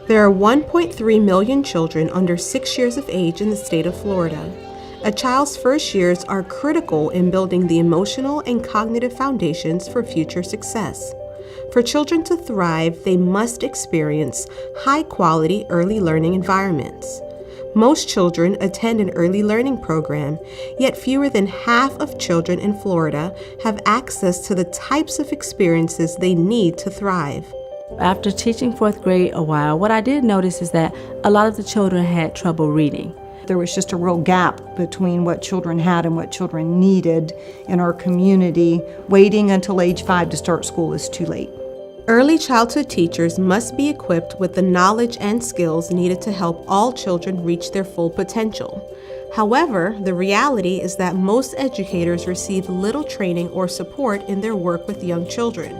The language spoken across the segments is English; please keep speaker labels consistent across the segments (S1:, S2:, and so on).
S1: There are 1.3 million children under 6 years of age in the state of Florida. A child's first years are critical in building the emotional and cognitive foundations for future success. For children to thrive, they must experience high-quality early learning environments. Most children attend an early learning program, yet fewer than half of children in Florida have access to the types of experiences they need to thrive.
S2: After teaching fourth grade a while, what I did notice is that a lot of the children had trouble reading.
S3: There was just a real gap between what children had and what children needed in our community. Waiting until age 5 to start school is too late.
S1: Early childhood teachers must be equipped with the knowledge and skills needed to help all children reach their full potential. However, the reality is that most educators receive little training or support in their work with young children.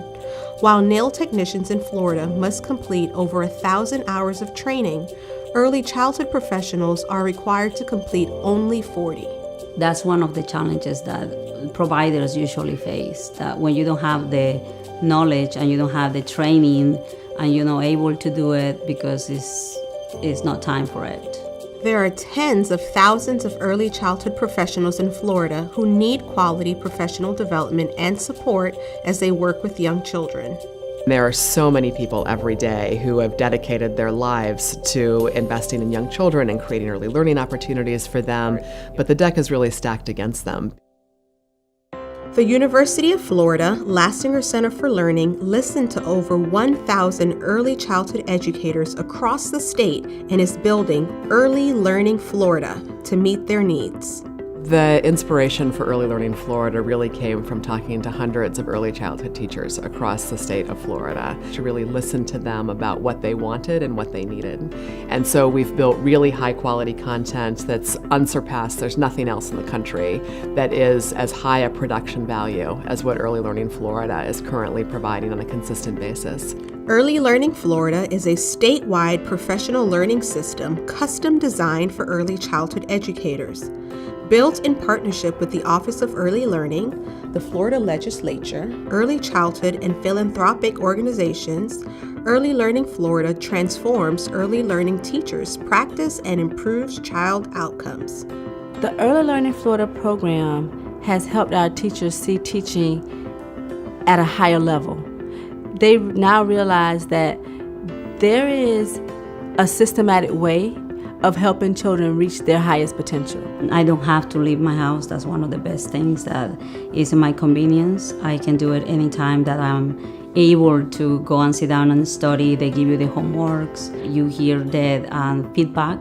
S1: While nail technicians in Florida must complete over 1,000 hours of training, early childhood professionals are required to complete only 40.
S4: That's one of the challenges that providers usually face, that when you don't have the knowledge and you don't have the training and you're not able to do it because it's not time for it.
S1: There are tens of thousands of early childhood professionals in Florida who need quality professional development and support as they work with young children.
S5: There are so many people every day who have dedicated their lives to investing in young children and creating early learning opportunities for them, but the deck is really stacked against them.
S1: The University of Florida Lastinger Center for Learning listened to over 1,000 early childhood educators across the state and is building Early Learning Florida to meet their needs.
S5: The inspiration for Early Learning Florida really came from talking to hundreds of early childhood teachers across the state of Florida to really listen to them about what they wanted and what they needed. And so we've built really high quality content that's unsurpassed. There's nothing else in the country that is as high a production value as what Early Learning Florida is currently providing on a consistent basis.
S1: Early Learning Florida is a statewide professional learning system custom designed for early childhood educators. Built in partnership with the Office of Early Learning, the Florida Legislature, early childhood and philanthropic organizations, Early Learning Florida transforms early learning teachers' practice and improves child outcomes.
S2: The Early Learning Florida program has helped our teachers see teaching at a higher level. They now realize that there is a systematic way of helping children reach their highest potential.
S4: I don't have to leave my house. That's one of the best things that is in my convenience. I can do it anytime that I'm able to go and sit down and study. They give you the homeworks, you hear the feedback,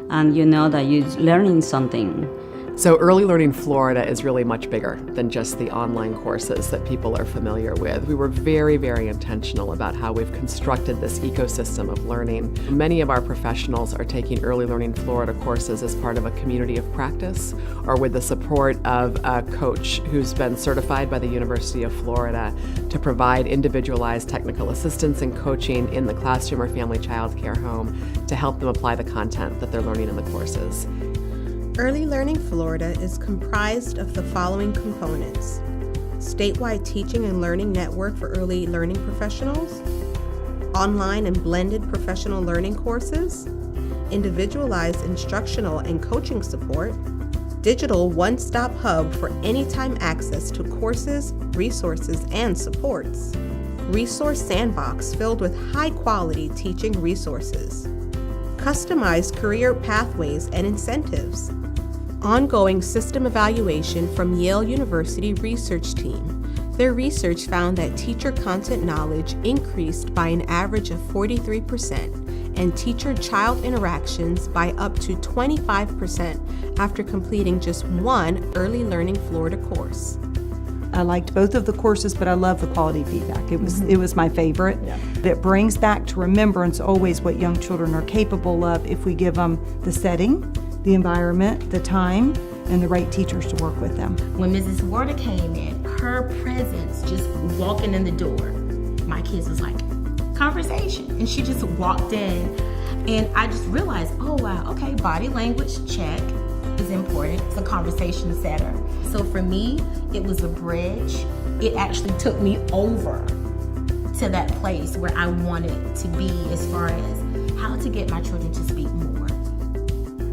S4: and you know that you're learning something.
S5: So Early Learning Florida is really much bigger than just the online courses that people are familiar with. We were very, very intentional about how we've constructed this ecosystem of learning. Many of our professionals are taking Early Learning Florida courses as part of a community of practice or with the support of a coach who's been certified by the University of Florida to provide individualized technical assistance and coaching in the classroom or family child care home to help them apply the content that they're learning in the courses.
S1: Early Learning Florida is comprised of the following components: statewide teaching and learning network for early learning professionals, online and blended professional learning courses, individualized instructional and coaching support, digital one-stop hub for anytime access to courses, resources, and supports, resource sandbox filled with high-quality teaching resources, customized career pathways and incentives, ongoing system evaluation from Yale University research team. Their research found that teacher content knowledge increased by an average of 43% and teacher-child interactions by up to 25% after completing just one Early Learning Florida course.
S3: I liked both of the courses, but I love the quality feedback. It was my favorite. Yeah. It brings back to remembrance always what young children are capable of if we give them the setting, the environment, the time, and the right teachers to work with them.
S6: When Mrs. Warder came in, her presence, just walking in the door, my kids was like, conversation. And she just walked in, and I just realized, oh wow, okay, body language, check, is important. It's a conversation setter. So for me, it was a bridge. It actually took me over to that place where I wanted to be as far as how to get my children to speak more.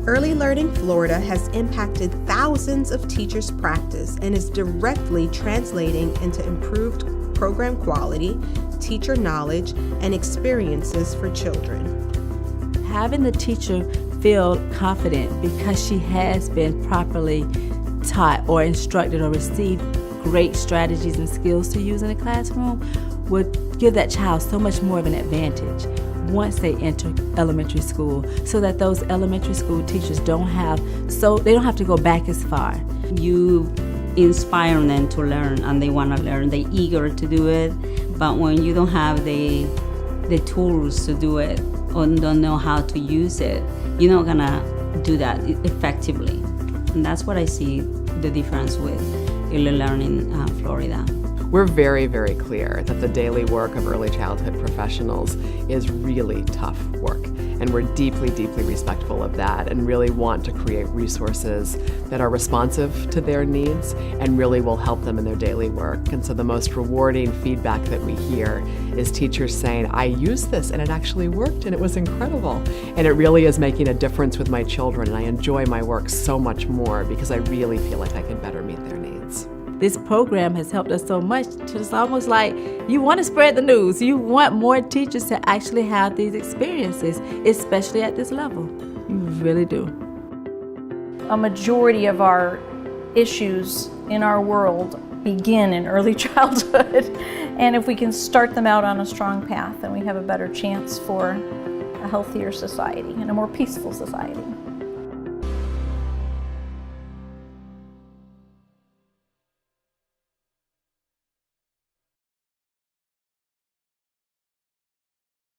S1: Early Learning Florida has impacted thousands of teachers' practice and is directly translating into improved program quality, teacher knowledge, and experiences for children.
S2: Having the teacher feel confident because she has been properly taught or instructed or received great strategies and skills to use in a classroom would give that child so much more of an advantage once they enter elementary school, so that those elementary school teachers don't have to go back as far.
S4: You inspire them to learn, and they want to learn. They're eager to do it, but when you don't have the tools to do it or don't know how to use it, you're not gonna do that effectively. And that's what I see the difference with Early Learning Florida.
S5: We're very, very clear that the daily work of early childhood professionals is really tough work. And we're deeply, deeply respectful of that and really want to create resources that are responsive to their needs and really will help them in their daily work. And so the most rewarding feedback that we hear is teachers saying, I used this and it actually worked and it was incredible. And it really is making a difference with my children, and I enjoy my work so much more because I really feel like I can better meet their needs.
S2: This program has helped us so much. It's almost like you want to spread the news. You want more teachers to actually have these experiences, especially at this level. You really do.
S7: A majority of our issues in our world begin in early childhood. And if we can start them out on a strong path, then we have a better chance for a healthier society and a more peaceful society.